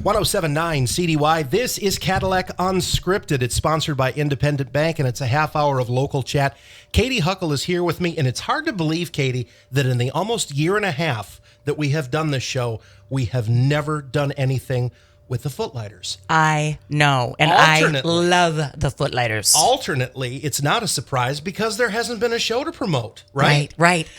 1079 CDY. This is Cadillac Unscripted. It's sponsored by Independent Bank, and it's a half hour of local chat. Katy Huckle is here with me, and it's hard to believe, Katy, that in the almost year and a half that we have done this show, we have never done anything with the Footliters. I know, and I love the Footliters. Alternately, it's not a surprise because there hasn't been a show to promote, right? Right.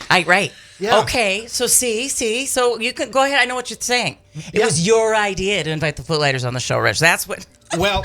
Yeah. Okay, so so you can go ahead. I know what you're saying. It was your idea to invite the Footliters on the show, Rich. That's what. Well,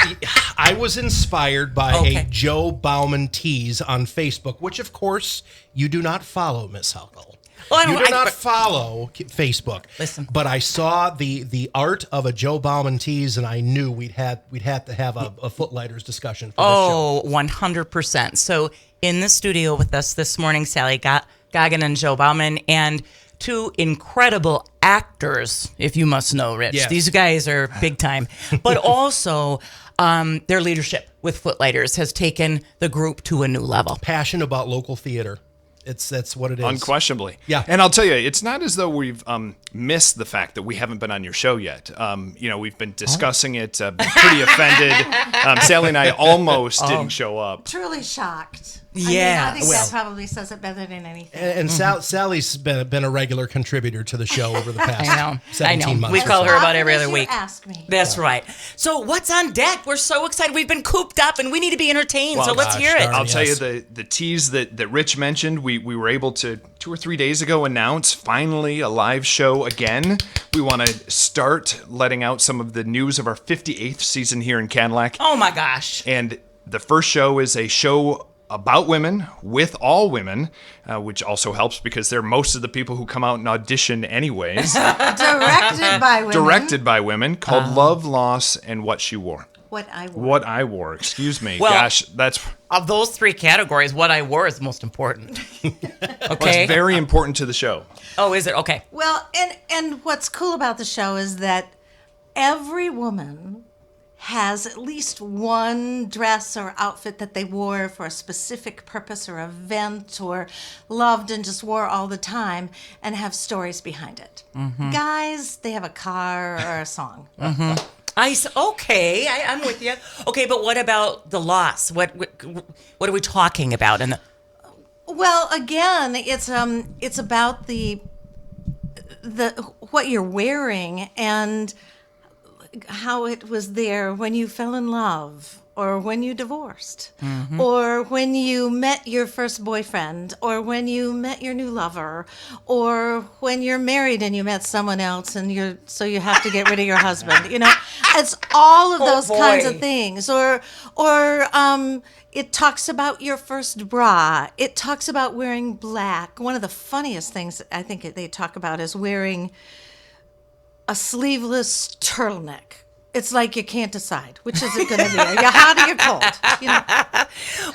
I was inspired by a Joe Baumann tease on Facebook, which, of course, you do not follow, Miss Huckle. Well, you do not follow Facebook. Listen, but I saw the art of a Joe Baumann tease, and I knew we'd have to have a Footliters discussion for this show. 100%. So in the studio with us this morning, Sally Goggin and Joe Baumann, and two incredible actors, if you must know, Rich. Yes. These guys are big time. But also, their leadership with Footliters has taken the group to a new level. Passion about local theater. That's what it is. Unquestionably. Yeah. And I'll tell you, it's not as though we've missed the fact that we haven't been on your show yet. We've been discussing it, been pretty offended. Sally and I almost didn't show up. Truly shocked. Yeah. I think that probably says it better than anything. And Sally's been a regular contributor to the show over the past 17 months. We call her about every other week. Ask me. That's right. So what's on deck? We're so excited. We've been cooped up and we need to be entertained. So let's hear it. I'll tell you the tease that Rich mentioned, we were able to 2 or 3 days ago announce finally a live show again. We want to start letting out some of the news of our 58th season here in Cadillac. Oh my gosh. And the first show is a show about women, with all women, which also helps because they're most of the people who come out and audition anyways. Directed by women, called Love, Loss, and What She Wore. What I wore, excuse me. Well, gosh, that's... Of those 3 categories, what I wore is most important. Okay? Well, it's very important to the show. Oh, is it? Okay. Well, and what's cool about the show is that every woman has at least one dress or outfit that they wore for a specific purpose or event or loved and just wore all the time and have stories behind it. Mm-hmm. Guys, they have a car or a song. Mm-hmm. I'm with you. Okay, but what about the loss? What are we talking about? Well, again, it's about the what you're wearing and how it was there when you fell in love or when you divorced or when you met your first boyfriend or when you met your new lover or when you're married and you met someone else and you have to get rid of your husband. It's all of those kinds of things. Or it talks about your first bra. It talks about wearing black. One of the funniest things I think they talk about is wearing a sleeveless turtleneck. It's like you can't decide which is it going to be. Are you hot or you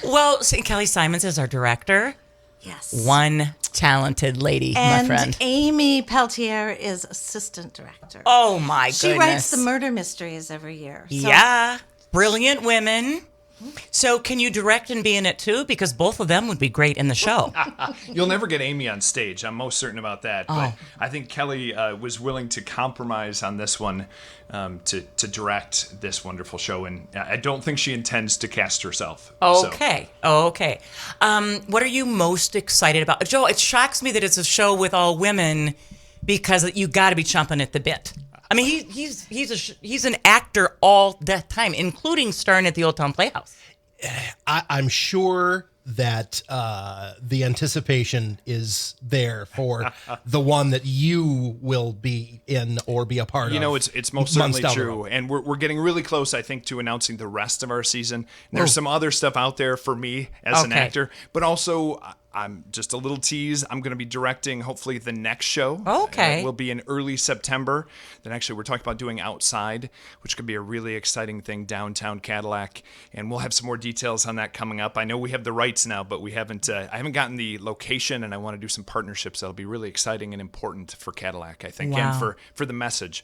cold? Well, Kelly Simons is our director. Yes. One talented lady, my friend. And Amy Peltier is assistant director. Oh, my goodness. She writes the murder mysteries every year. So. Yeah. Brilliant women. So can you direct and be in it too? Because both of them would be great in the show. You'll never get Amy on stage. I'm most certain about that. But I think Kelly was willing to compromise on this one to direct this wonderful show. And I don't think she intends to cast herself. Okay. Okay. What are you most excited about? Joe, it shocks me that it's a show with all women because you got to be chomping at the bit. I mean, he's an actor all the time, including starring at the Old Town Playhouse. I'm sure that the anticipation is there for the one that you will be in or be a part of. It's most certainly true. And we're getting really close, I think, to announcing the rest of our season. And there's some other stuff out there for me as an actor, but also I'm just a little tease. I'm going to be directing, hopefully, the next show. Okay. It will be in early September. Then actually, we're talking about doing Outside, which could be a really exciting thing downtown Cadillac. And we'll have some more details on that coming up. I know we have the rights now, but we haven't. I haven't gotten the location, and I want to do some partnerships that'll be really exciting and important for Cadillac, I think, and for the message.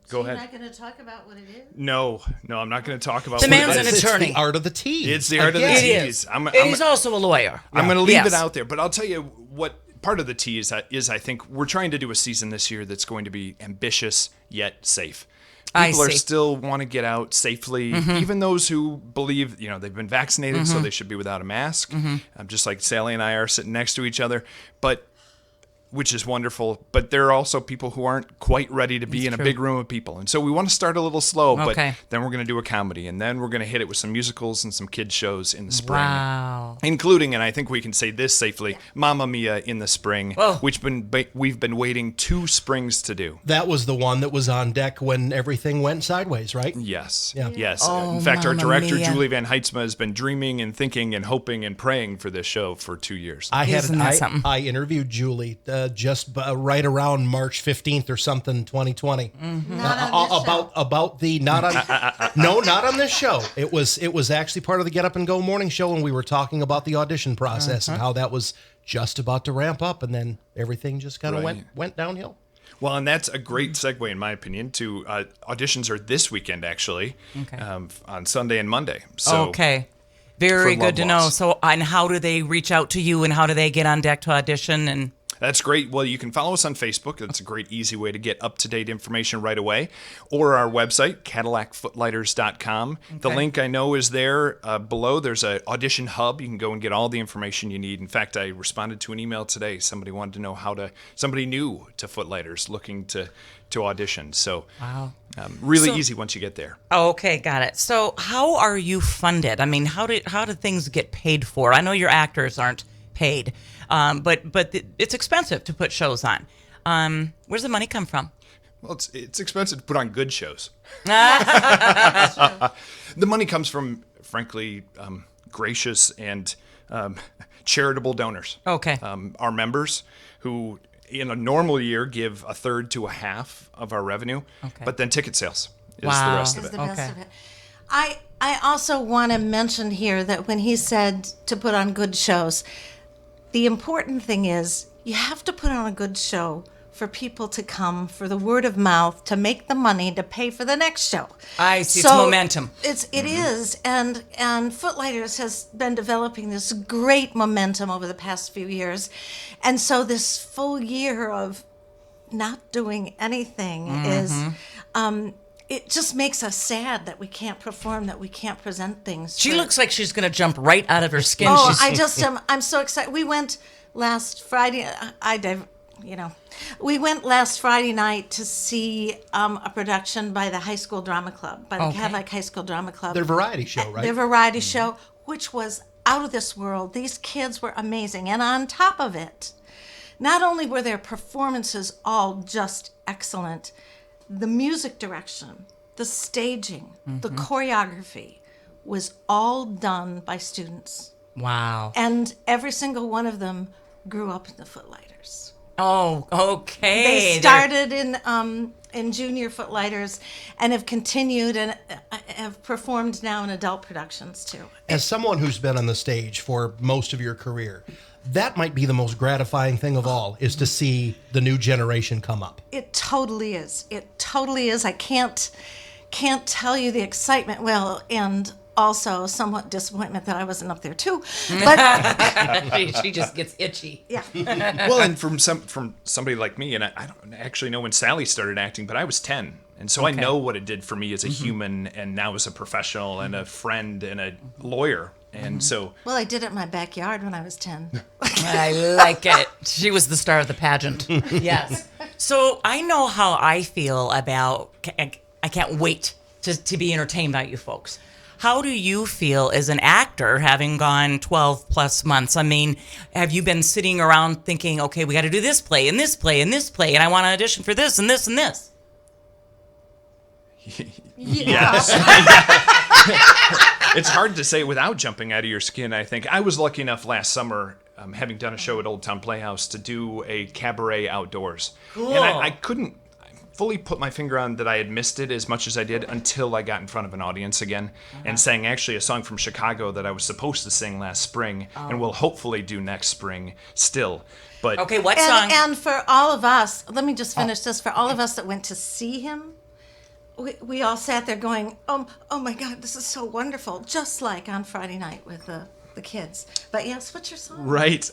Go ahead. You're not going to talk about what it is? No, I'm not going to talk about the what man's it is. an attorney. It's the art of the tease. It's the art of the tease. He's also a lawyer. I'm going to leave it out there, but I'll tell you what part of the tease is. I think we're trying to do a season this year that's going to be ambitious yet safe. People are see. still want to get out safely, even those who believe, they've been vaccinated, so they should be without a mask. Just like Sally and I are sitting next to each other, which is wonderful. But there are also people who aren't quite ready to be in a big room of people. And so we want to start a little slow, but then we're going to do a comedy. And then we're going to hit it with some musicals and some kids shows in the spring. Wow. Including, and I think we can say this safely, Mamma Mia in the spring, which we've been waiting 2 springs to do. That was the one that was on deck when everything went sideways, right? Yes. Yeah. Yes. Oh, in fact, our Mamma director, Mia. Julie Van Heitzma, has been dreaming and thinking and hoping and praying for this show for 2 years. Isn't that something? I interviewed Julie just right around March 15th or something, 2020. Not on this show. About the not on this show. It was actually part of the Get Up and Go morning show, and we were talking about the audition process and how that was just about to ramp up, and then everything just kind of went downhill. Well, and that's a great segue, in my opinion, to auditions are this weekend, actually, on Sunday and Monday. So, Very for good to Love know. Loss. So, and how do they reach out to you, and how do they get on deck to audition? And that's great. Well, you can follow us on Facebook. That's a great, easy way to get up-to-date information right away. Or our website, CadillacFootliters.com. The link I know is there below. There's an audition hub. You can go and get all the information you need. In fact, I responded to an email today. Somebody wanted to know somebody new to Footlighters looking to audition. So really easy once you get there. okay, got it. So, how are you funded? I mean, how do things get paid for? I know your actors aren't paid, but it's expensive to put shows on. Where's the money come from? Well, it's expensive to put on good shows. The money comes from, frankly, gracious and charitable donors. Okay. Our members who, in a normal year, give a third to a half of our revenue. Okay. But then ticket sales is the Wow. rest of Is it. the best of it. I also want to mention here that when he said to put on good shows, the important thing is you have to put on a good show for people to come, for the word of mouth, to make the money to pay for the next show. I see. It's momentum. It is, and Footlighters has been developing this great momentum over the past few years, and so this full year of not doing anything is. It just makes us sad that we can't perform, that we can't present things. She looks like she's going to jump right out of her skin. Oh, She's, I'm so excited. We went last Friday. We went last Friday night to see a production by the High School Drama Club, by the Cadillac High School Drama Club. Their variety show, right? Their variety show, which was out of this world. These kids were amazing. And on top of it, not only were their performances all just excellent, the music direction, the staging, the choreography was all done by students. wow. And every single one of them grew up in the Footlighters. Oh, okay. They started in junior Footlighters and have continued and have performed now in adult productions too. As someone who's been on the stage for most of your career, that might be the most gratifying thing of all, is to see the new generation come up. It totally is. It totally is. I can't tell you the excitement. Well, and also somewhat disappointment that I wasn't up there too. But she just gets itchy. yeah, Well, and from somebody like me, and I don't actually know when Sally started acting, but I was 10. And so I know what it did for me as a human and now as a professional and a friend and a lawyer. And so, well, I did it in my backyard when I was 10. I like it. She was the star of the pageant. Yes. So I know how I feel about, I can't wait to be entertained by you folks. How do you feel as an actor having gone 12 plus months? I mean, have you been sitting around thinking, okay, we got to do this play and this play and this play, and I want to audition for this and this and this? yes. It's hard to say without jumping out of your skin, I think. I was lucky enough last summer, having done a show at Old Town Playhouse, to do a cabaret outdoors. Cool. And I couldn't fully put my finger on that I had missed it as much as I did until I got in front of an audience again and sang actually a song from Chicago that I was supposed to sing last spring and will hopefully do next spring still. But Okay, what song? And for all of us, let me just finish this. For all of us that went to see him, we all sat there going, oh my God, this is so wonderful. Just like on Friday night with the kids. But yes, what's your song? Right.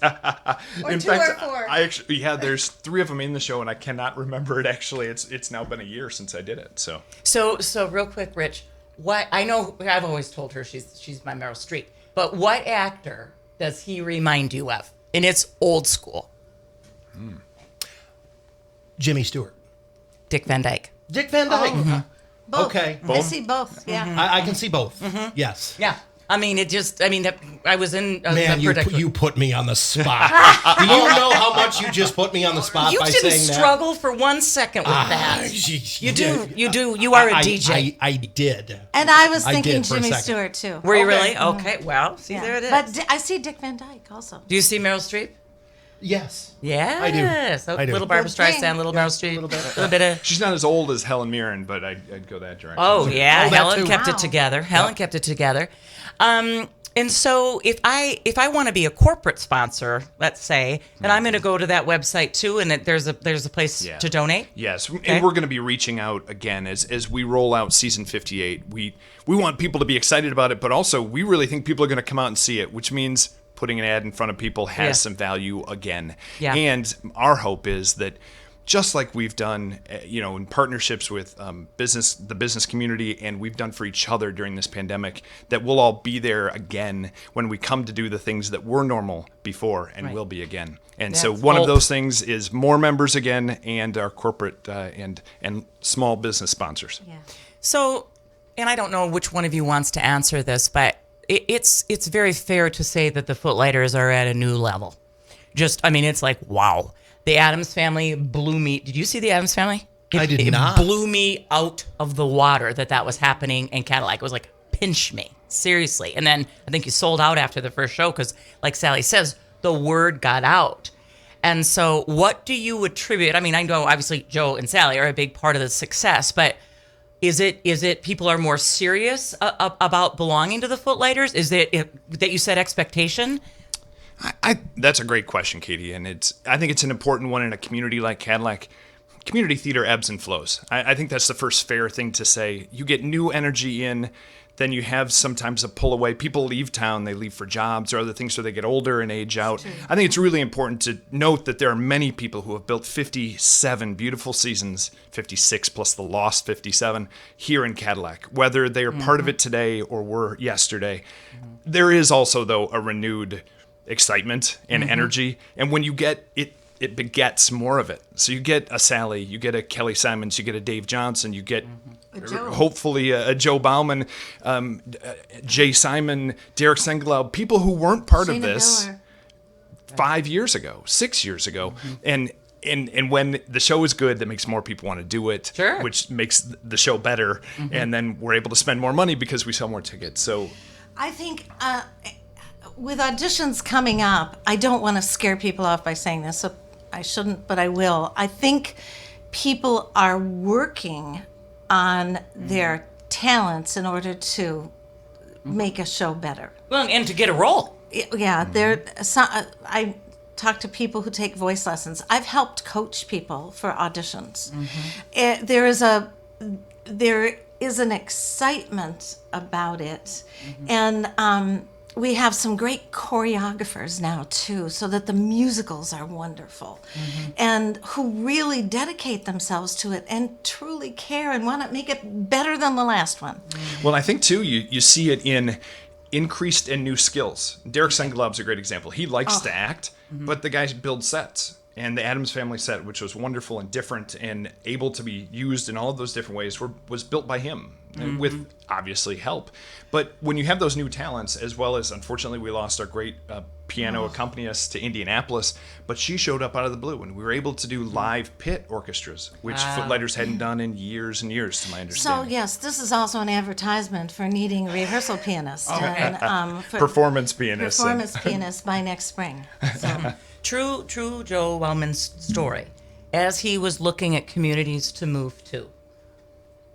Or In two fact, or four. I actually, yeah, there's 3 of them in the show, and I cannot remember it. Actually, it's now been a year since I did it. So real quick, Rich, what I know, I've always told her she's my Meryl Streep, but what actor does he remind you of? And it's old school. Jimmy Stewart. Dick Van Dyke. Dick Van Dyke. Both. Okay. I see both. Yeah. I can see both. Yes. Yeah. I mean, I was in Man, the production. you put me on the spot. Do you know how much you just put me on the spot You by didn't saying that? struggle for 1 second with that. You do. You are a DJ. I did. And I was I thinking did for a Jimmy second. Stewart too. Were you Okay. really? Okay. Well, see, Yeah. there it is. But I see Dick Van Dyke also. Do you see Meryl Streep? Yes. Yes. I do. Little Barbara Good thing. Streisand, little Meryl Streep. A little bit of. She's not as old as Helen Mirren, but I'd go that direction. Oh yeah, Oh, that Helen too. kept Wow. it together. Helen kept it together. And so if I want to be a corporate sponsor, let's say, then I'm going to go to that website too, and there's a place Yeah. to donate. Yes, Okay. and we're going to be reaching out again as we roll out season 58. We want people to be excited about it, but also we really think people are going to come out and see it, which means putting an ad in front of people has Yeah. some value again. Yeah. And our hope is that just like we've done, in partnerships with the business community, and we've done for each other during this pandemic, that we'll all be there again when we come to do the things that were normal before and Right. will be again. And so That's one hope. of those things is more members again, and our corporate and small business sponsors. Yeah. So, and I don't know which one of you wants to answer this, but it's very fair to say that the Footlighters are at a new level. It's like, wow. The Addams Family blew me. Did you see the Addams Family? I did not. It blew me out of the water that was happening in Cadillac. It was like, pinch me. Seriously. And then I think you sold out after the first show because, like Sally says, the word got out. And so what do you attribute? I mean, I know obviously Joe and Sally are a big part of the success, but is it people are more serious about belonging to the Footlighters? Is it that you set expectation? That's a great question, Katie, and I think it's an important one in a community like Cadillac. Community theater ebbs and flows. I think that's the first fair thing to say. You get new energy in, then you have sometimes a pull away. People leave town, they leave for jobs or other things, so they get older and age out. I think it's really important to note that there are many people who have built 57 beautiful seasons, 56 plus the lost 57, here in Cadillac. Whether they are part of it today or were yesterday, there is also, though, a renewed excitement and energy, and when you get it begets more of it. So you get a Sally, you get a Kelly Simons, you get a Dave Johnson, you get Joe. hopefully a Joe Baumann, Jay Simon, Derek Sengelau, people who weren't part of Shayna this Miller. 5 years ago, 6 years ago, and when the show is good, that makes more people want to do it, Sure. which makes the show better, and then we're able to spend more money because we sell more tickets. So I think with auditions coming up, I don't want to scare people off by saying this, so I shouldn't, but I will. I think people are working on their talents in order to make a show better. Well, and to get a role. Yeah, I talk to people who take voice lessons. I've helped coach people for auditions. There is an excitement about it, and we have some great choreographers now too, so that the musicals are wonderful, and who really dedicate themselves to it and truly care and want to make it better than the last one. Well, I think too, you see it in increased and new skills. Derek Sengelab's a great example. He likes to act, but the guy builds sets. And the Addams Family set, which was wonderful and different and able to be used in all of those different ways, was built by him with obviously help. But when you have those new talents, as well as, unfortunately, we lost our great piano accompanist to Indianapolis, but she showed up out of the blue, and we were able to do live pit orchestras, which Footlighters hadn't done in years and years, to my So understanding. yes, this is also an advertisement for needing a rehearsal pianist and for Performance pianist. performance pianist by next spring. So. True Joe Wellman's story. As he was looking at communities to move to,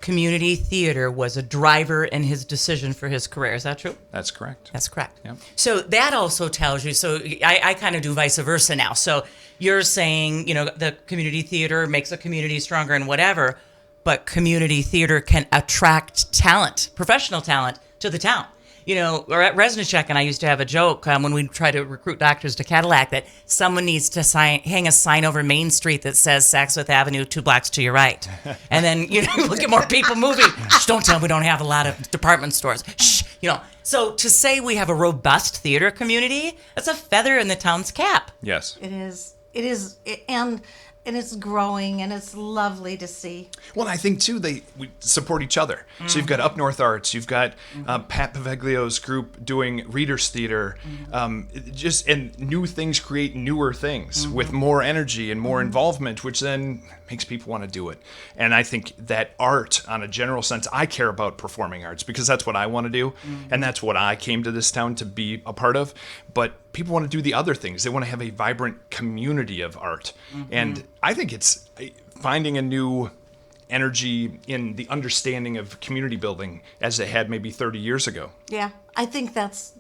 community theater was a driver in his decision for his career. Is that true? That's correct. That's correct. Yep. So that also tells you, so I kind of do vice versa now. So you're saying, the community theater makes a community stronger and whatever, but community theater can attract talent, professional talent, to the town. or at Resnick and I used to have a joke when we try to recruit doctors to Cadillac that someone needs to hang a sign over Main Street that says Saxford Avenue, 2 blocks to your right. And then, we'll get more people moving. Shh, don't tell them we don't have a lot of department stores. Shh, So to say we have a robust theater community, that's a feather in the town's cap. Yes. It is, and it's growing, and it's lovely to see. Well, I think too we support each other. So you've got Up North Arts, you've got Pat Paveglio's group doing Readers Theater, and new things create newer things with more energy and more involvement, which then makes people want to do it. And I think that art, on a general sense, I care about performing arts because that's what I want to do, and that's what I came to this town to be a part of. But people want to do the other things. They want to have a vibrant community of art, and I think it's finding a new energy in the understanding of community building as they had maybe 30 years ago. Yeah, I think that's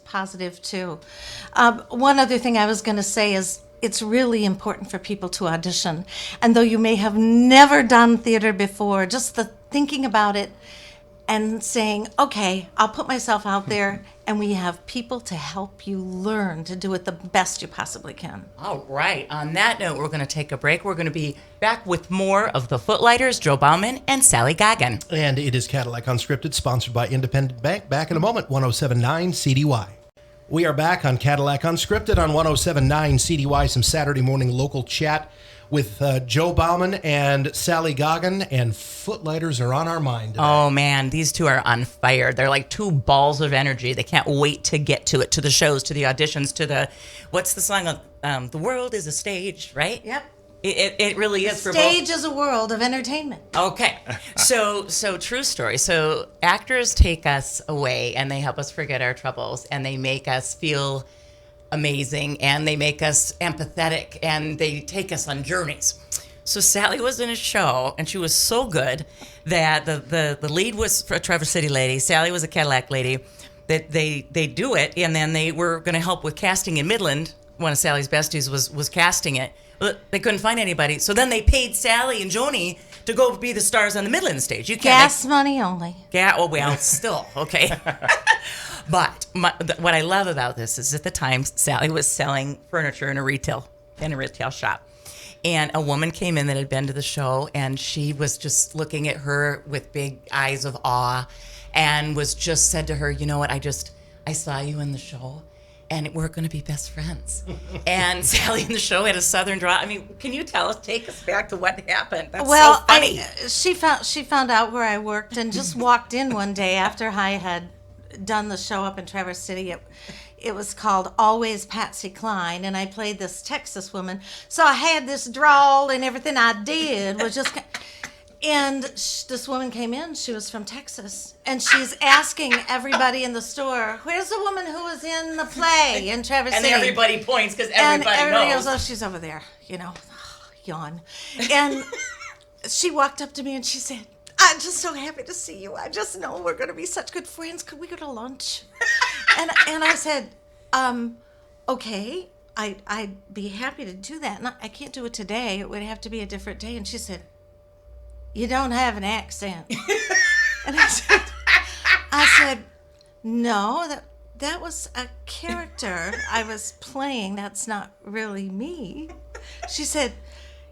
positive too. One other thing I was going to say is it's really important for people to audition. And though you may have never done theater before, just the thinking about it and saying, okay, I'll put myself out there, and we have people to help you learn to do it the best you possibly can. All right. On that note, we're going to take a break. We're going to be back with more of the Footliters, Joe Baumann and Sally Goggin. And it is Cadillac Unscripted, sponsored by Independent Bank. Back in a moment, 107.9 CDY. We are back on Cadillac Unscripted on 107.9 CDY, some Saturday morning local chat with Joe Baumann and Sally Goggin, and Footliters are on our mind today. Oh, man, these two are on fire. They're like two balls of energy. They can't wait to get to it, to the shows, to the auditions, to the, what's the song? The world is a stage, right? Yep. It really is. Stage is a world of entertainment. Okay. So true story. So actors take us away and they help us forget our troubles and they make us feel amazing and they make us empathetic and they take us on journeys. So Sally was in a show and she was so good that the lead was a Traverse City lady. Sally was a Cadillac lady. That they do it and then they were going to help with casting in Midland. One of Sally's besties was casting it. But they couldn't find anybody. So then they paid Sally and Joni to go be the stars on the Midland stage. You can't Gas money only. Yeah, oh, well, still, okay. But what I love about this is at the time, Sally was selling furniture in a retail shop. And a woman came in that had been to the show, and she was just looking at her with big eyes of awe and was just said to her, you know what, I saw you in the show. And we're going to be best friends. And Sally in the show had a southern draw. I mean, can you take us back to what happened? That's so funny. She found out where I worked and just walked in one day after I had done the show up in Traverse City. It was called Always Patsy Cline, and I played this Texas woman. So I had this drawl, and everything I did was just... And this woman came in, she was from Texas, and she's asking everybody in the store, where's the woman who was in the play in Traverse City? And everybody points because everybody knows. Goes, oh, she's over there, yawn. And she walked up to me and she said, I'm just so happy to see you. I just know we're going to be such good friends. Could we go to lunch? and I said, okay, I'd be happy to do that. And I can't do it today. It would have to be a different day. And she said, you don't have an accent. And I said, no, that was a character I was playing. That's not really me. She said,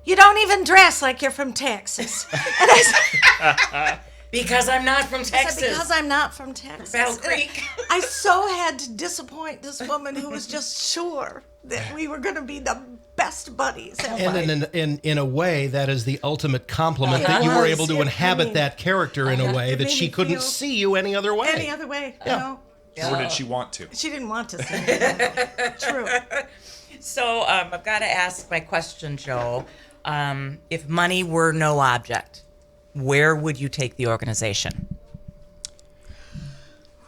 you don't even dress like you're from Texas. And I said, because I'm not from Texas. Because I'm not from Texas. Battle Creek. I so had to disappoint this woman who was just sure that we were going to be the best buddies ever. And in a way, that is the ultimate compliment that you were able to inhabit that character in a way that she couldn't see you any other way. Any other way, Yeah. Or did she want to? She didn't want to see me. True. So I've got to ask my question, Joe. If money were no object, where would you take the organization?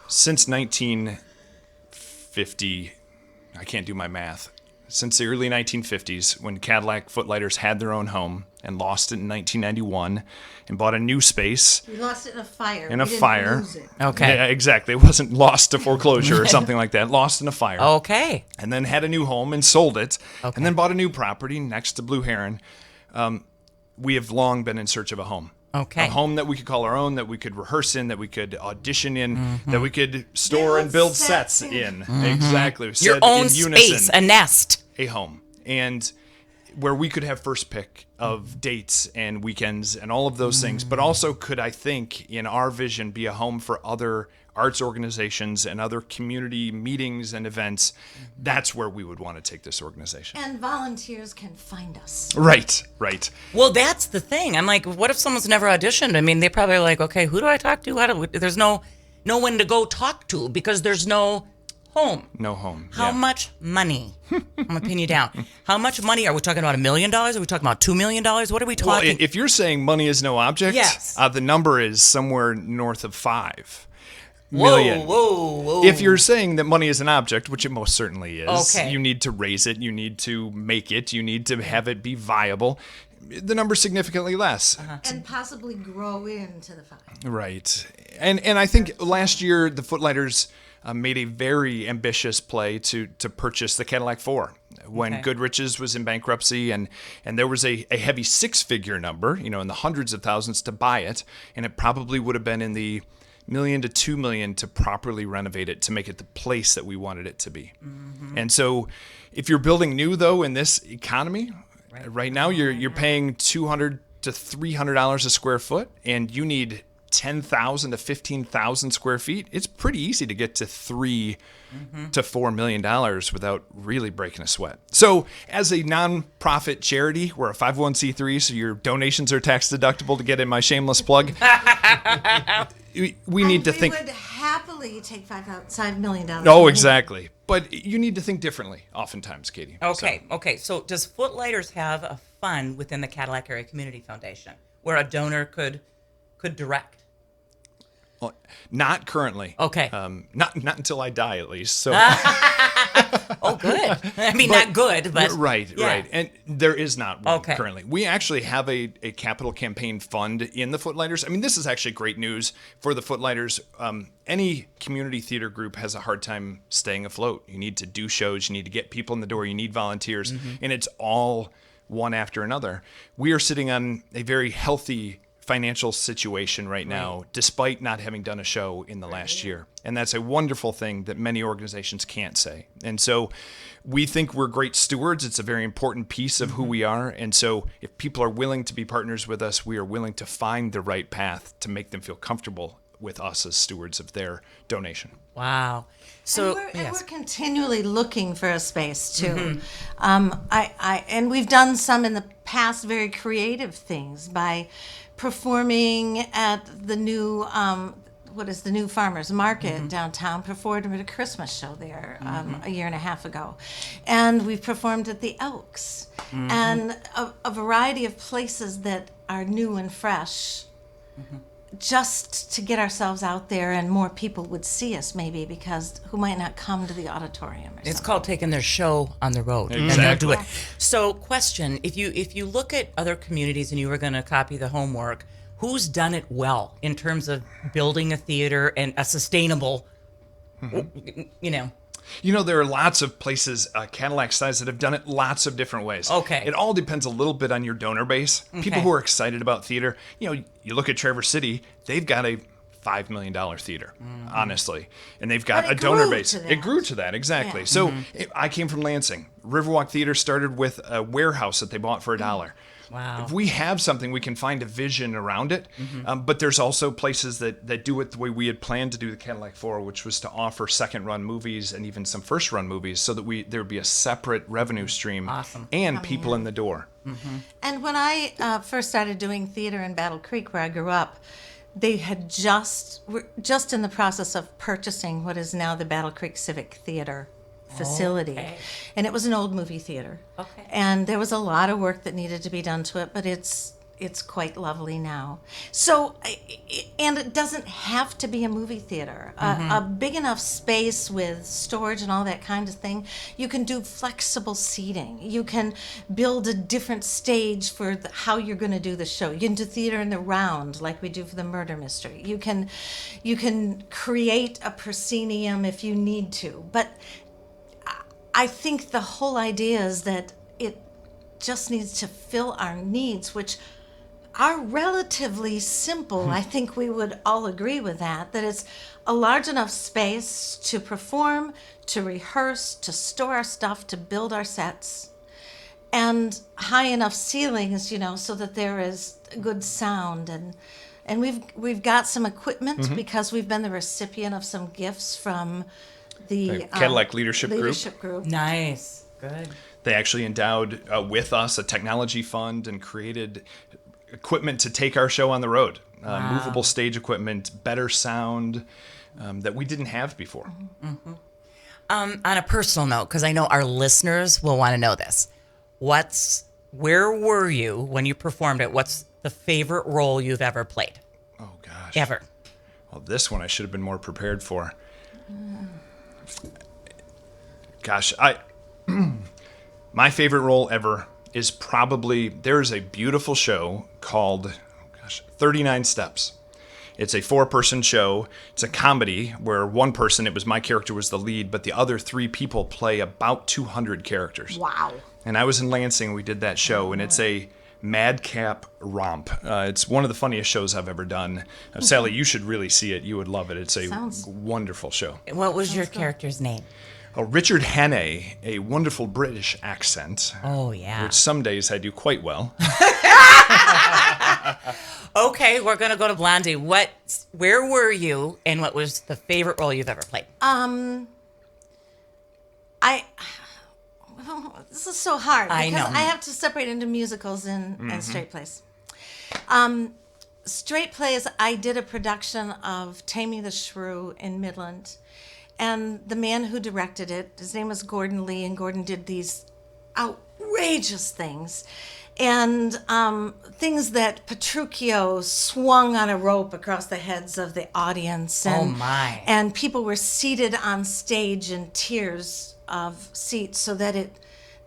Since 1950, I can't do my math. Since the early 1950s, when Cadillac Footliters had their own home and lost it in 1991 and bought a new space. We lost it in a fire. In a fire. Lose it. Okay. Yeah, exactly. It wasn't lost to foreclosure or something like that. Lost in a fire. Okay. And then had a new home and sold it. Okay. And then bought a new property next to Blue Heron. We have long been in search of a home. Okay. A home that we could call our own, that we could rehearse in, that we could audition in, that we could store and build sets in. Exactly. Your Said own in unison, space, a nest. a home. And where we could have first pick of dates and weekends and all of those things, but also could, I think, in our vision, be a home for other arts organizations and other community meetings and events. That's where we would want to take this organization. And volunteers can find us. Right. Well, that's the thing. I'm like, what if someone's never auditioned? I mean, they probably are like, okay, who do I talk to? There's no one to go talk to because there's no home. No home. How much money? I'm going to pin you down. How much money? Are we talking about $1 million? Are we talking about $2 million? What are we talking? Well, if you're saying money is no object, yes. The number is somewhere north of $5 million. Whoa. If you're saying that money is an object, which it most certainly is, okay. You need to raise it, you need to make it, you need to have it be viable. The number's significantly less. And possibly grow into the 5. Right. And I think last year the Footlighters made a very ambitious play to purchase the Cadillac 4 when Goodrich's was in bankruptcy, and there was a heavy 6-figure number, in the hundreds of thousands to buy it, and it probably would have been in the $1 million to $2 million to properly renovate it, to make it the place that we wanted it to be. And so if you're building new, though, in this economy, right now you're paying $200 to $300 a square foot, and you need 10,000 to 15,000 square feet. It's pretty easy to get to $3 to $4 million without really breaking a sweat. So as a nonprofit charity, we're a 501c3, so your donations are tax deductible, to get in my shameless plug. we need to think. We would happily take $5 million. Oh, exactly. But you need to think differently oftentimes, Katie. Okay. So does Footlighters have a fund within the Cadillac Area Community Foundation where a donor could direct? Well, not currently. Okay. Not until I die, at least. So. Oh, good. I mean, not good, but right. And there is not one Okay. currently. We actually have a capital campaign fund in the Footlighters. I mean, this is actually great news for the Footlighters. Any community theater group has a hard time staying afloat. You need to do shows. You need to get people in the door. You need volunteers. And it's all one after another. We are sitting on a very healthy financial situation right now, despite not having done a show in the last year. And that's a wonderful thing that many organizations can't say. And so we think we're great stewards. It's a very important piece of who we are. And so if people are willing to be partners with us, we are willing to find the right path to make them feel comfortable with us as stewards of their donation. Wow. So and we're continually looking for a space too. And we've done some in the past very creative things by performing at the new the new farmers market downtown. Performed at a Christmas show there a year and a half ago, and we've performed at the Elks and a variety of places that are new and fresh. Just to get ourselves out there, and more people would see us, maybe, because who might not come to the auditorium. It's called taking their show on the road. Exactly. And they'll do it. So, question: if you look at other communities, and you were going to copy the homework, who's done it well in terms of building a theater and a sustainable, There are lots of places, Cadillac size, that have done it lots of different ways. Okay. It all depends a little bit on your donor base. People who are excited about theater, you look at Traverse City, they've got a $5 million theater, honestly. And they've got a donor base. It grew to that, exactly. Yeah. So I came from Lansing. Riverwalk Theater started with a warehouse that they bought for $1. Wow. If we have something, we can find a vision around it. But there's also places that do it the way we had planned to do the Cadillac 4, which was to offer second-run movies and even some first-run movies, so that there would be a separate revenue stream and people in the door. And when I first started doing theater in Battle Creek, where I grew up, they were just in the process of purchasing what is now the Battle Creek Civic Theater facility. And it was an old movie theater. And there was a lot of work that needed to be done to it, but it's quite lovely now. So, and it doesn't have to be a movie theater. A big enough space with storage and all that kind of thing. You can do flexible seating. You can build a different stage for how you're going to do the show. You can do theater in the round, like we do for the murder mystery. You can create a proscenium if you need to. But I think the whole idea is that it just needs to fill our needs, which are relatively simple. I think we would all agree with that it's a large enough space to perform, to rehearse, to store our stuff, to build our sets, and high enough ceilings, so that there is good sound. And we've got some equipment because we've been the recipient of some gifts from the Cadillac Leadership Group. Nice. Good. They actually endowed with us a technology fund and created equipment to take our show on the road. Movable stage equipment, better sound that we didn't have before. Mm-hmm. On a personal note, because I know our listeners will want to know this, where were you when you performed it? What's the favorite role you've ever played? Oh, gosh. Ever. Well, this one I should have been more prepared for. Gosh, my favorite role ever is probably, there's a beautiful show called 39 Steps. It's a 4-person show. It's a comedy where one person, it was my character, was the lead, but the other 3 people play about 200 characters. Wow. And I was in Lansing, we did that show, and it's a madcap romp. It's one of the funniest shows I've ever done. Sally, you should really see it. You would love it. It's a wonderful show. What was your character's name? Richard Hannay, a wonderful British accent. Oh, yeah. Which some days I do quite well. Okay, we're going to go to Blondie. Where were you, and what was the favorite role you've ever played? This is so hard because I know. I have to separate into musicals and straight plays. Straight plays, I did a production of Taming the Shrew in Midland, and the man who directed it, his name was Gordon Lee, and Gordon did these outrageous things. And things that Petruchio swung on a rope across the heads of the audience. And, oh, my. And people were seated on stage in tiers of seats so that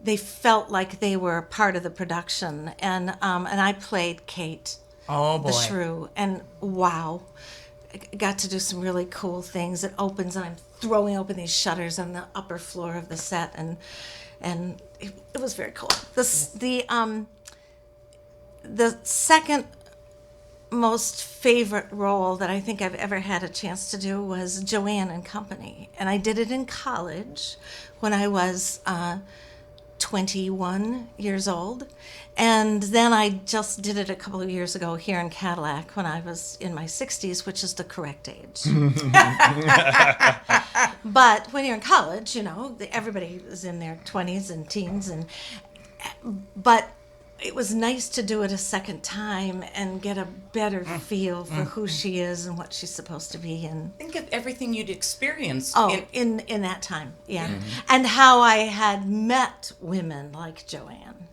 they felt like they were part of the production. And I played Kate, the shrew. And wow, I got to do some really cool things. It opens and I'm throwing open these shutters on the upper floor of the set. And it was very cool. The second most favorite role that I think I've ever had a chance to do was Joanne and Company. And I did it in college when I was 21 years old. And then I just did it a couple of years ago here in Cadillac when I was in my 60s, which is the correct age. But when you're in college, everybody is in their 20s and teens. But it was nice to do it a second time and get a better feel for who she is and what she's supposed to be. And think of everything you'd experienced. In that time, yeah. And how I had met women like Joanne,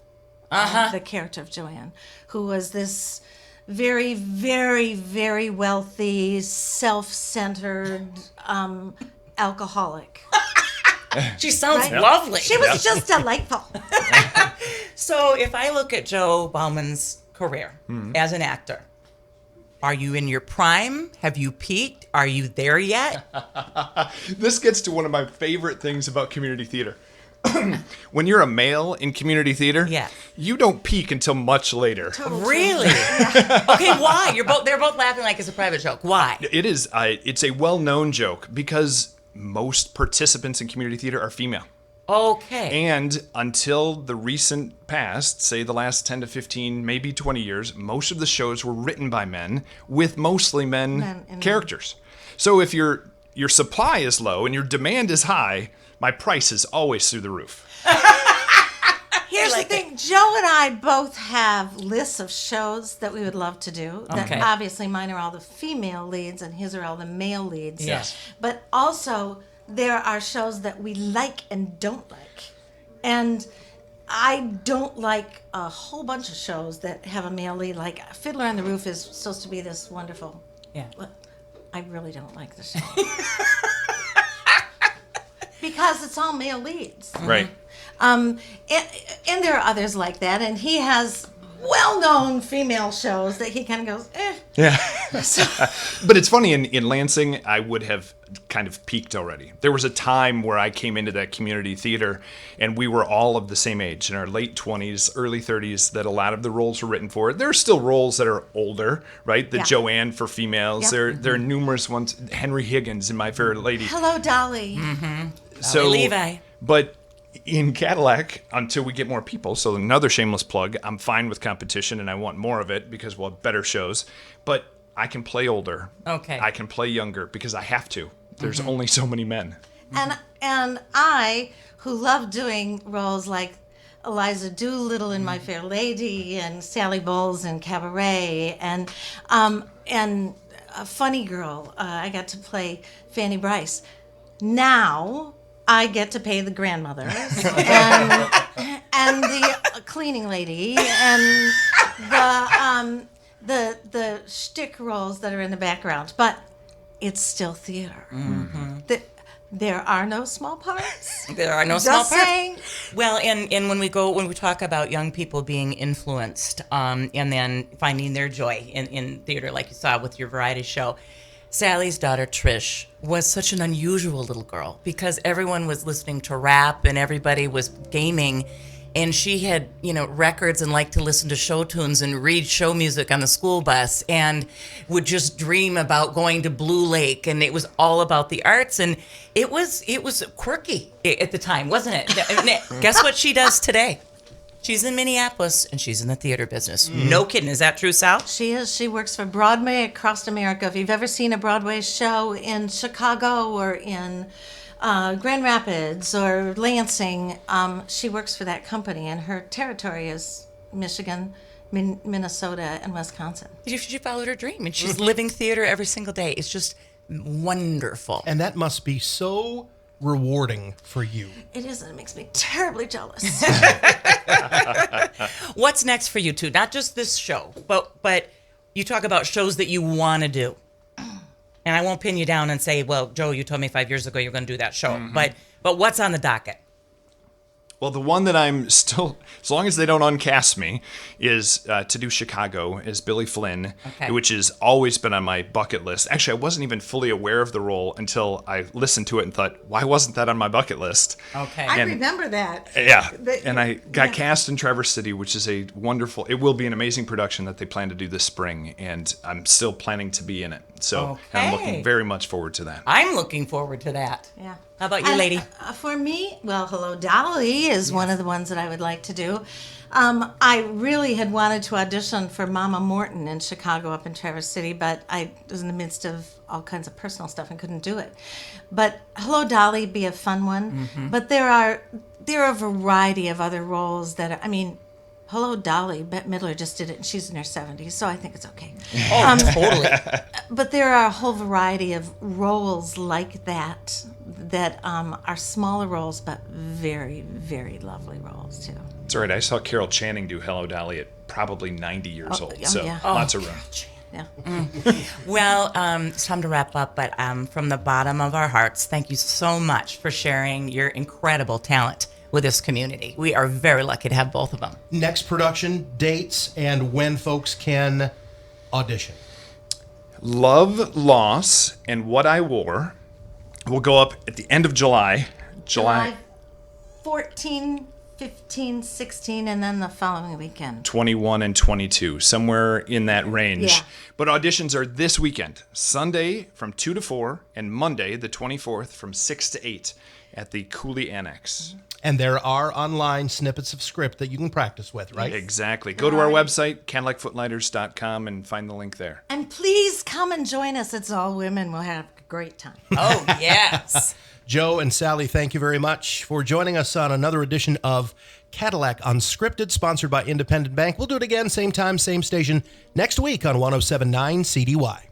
the character of Joanne, who was this very, very, very wealthy, self-centered alcoholic. She sounds lovely. She was just delightful. So if I look at Joe Baumann's career as an actor, are you in your prime? Have you peaked? Are you there yet? This gets to one of my favorite things about community theater. When you're a male in community theater, you don't peak until much later. Really? Okay, why? They're both laughing like it's a private joke. Why? It is. It's a well-known joke because most participants in community theater are female. Okay. And until the recent past, say the last 10 to 15, maybe 20 years, most of the shows were written by men with mostly men characters. So if your supply is low and your demand is high, my price is always through the roof. Here's the thing. Joe and I both have lists of shows that we would love to do. That obviously mine are all the female leads and his are all the male leads. Yes. But also there are shows that we like and don't like. And I don't like a whole bunch of shows that have a male lead. Like Fiddler on the Roof is supposed to be this wonderful. Yeah. I really don't like the show. Because it's all male leads. Right. And there are others like that, and he has well-known female shows that he kind of goes, eh. Yeah. But it's funny, in Lansing, I would have kind of peaked already. There was a time where I came into that community theater, and we were all of the same age, in our late 20s, early 30s, that a lot of the roles were written for. There are still roles that are older, right? The Yeah. Joanne for females. Yep. There are numerous ones. Henry Higgins in My Fair Lady. Hello, Dolly. So, Levi. But in Cadillac, until we get more people, so another shameless plug, I'm fine with competition and I want more of it because we'll have better shows. But I can play older. Okay. I can play younger because I have to. There's only so many men. And I, who love doing roles like Eliza Doolittle in My Fair Lady and Sally Bowles in Cabaret and a funny girl, I got to play Fanny Bryce. Now I get to pay the grandmothers and the cleaning lady and the shtick roles that are in the background, but it's still theater. There are no small parts. There are no small Just parts. saying. Well, and when we talk about young people being influenced, and then finding their joy in theater, like you saw with your variety show, Sally's daughter Trish was such an unusual little girl because everyone was listening to rap and everybody was gaming, and she had records and liked to listen to show tunes and read show music on the school bus and would just dream about going to Blue Lake, and it was all about the arts, and it was quirky at the time, wasn't it? Guess what she does today? She's in Minneapolis, and she's in the theater business. No kidding. Is that true, Sal? She is. She works for Broadway across America. If you've ever seen a Broadway show in Chicago or in Grand Rapids or Lansing, she works for that company, and her territory is Michigan, Minnesota, and Wisconsin. She followed her dream, and she's living theater every single day. It's just wonderful. And that must be so rewarding for you. It is, and it makes me terribly jealous. What's next for you two? Not just this show, but you talk about shows that you want to do. And I won't pin you down and say, well, Joe, you told me 5 years ago you're going to do that show. But what's on the docket? Well, the one that I'm still, as long as they don't uncast me, is to do Chicago as Billy Flynn, which has always been on my bucket list. Actually, I wasn't even fully aware of the role until I listened to it and thought, why wasn't that on my bucket list? Okay. I remember that. Yeah, and I got cast in Traverse City, which is it will be an amazing production that they plan to do this spring, and I'm still planning to be in it. So I'm looking very much forward to that. I'm looking forward to that. Yeah. How about you, lady? For me, well, Hello, Dolly is one of the ones that I would like to do. I really had wanted to audition for Mama Morton in Chicago up in Traverse City, but I was in the midst of all kinds of personal stuff and couldn't do it. But Hello, Dolly be a fun one. But there are a variety of other roles that Hello, Dolly. Bette Midler just did it, and she's in her 70s, so I think it's okay. Totally. But there are a whole variety of roles like that are smaller roles, but very, very lovely roles, too. It's all right. I saw Carol Channing do Hello, Dolly at probably 90 years old, so yeah. lots of room. Yeah. Well, it's time to wrap up, but from the bottom of our hearts, thank you so much for sharing your incredible talent with this community. We are very lucky to have both of them. Next production, dates, and when folks can audition. Love, Loss, and What I Wore will go up at the end of July. July 14, 15, 16, and then the following weekend. 21 and 22, somewhere in that range. Yeah. But auditions are this weekend, Sunday from 2 to 4, and Monday, the 24th, from 6 to 8 at the Cooley Annex. And there are online snippets of script that you can practice with, right? Exactly. Go to our website, CadillacFootliters.com, and find the link there. And please come and join us. It's all women. We'll have a great time. Oh, yes. Joe and Sally, thank you very much for joining us on another edition of Cadillac Unscripted, sponsored by Independent Bank. We'll do it again, same time, same station, next week on 107.9 CDY.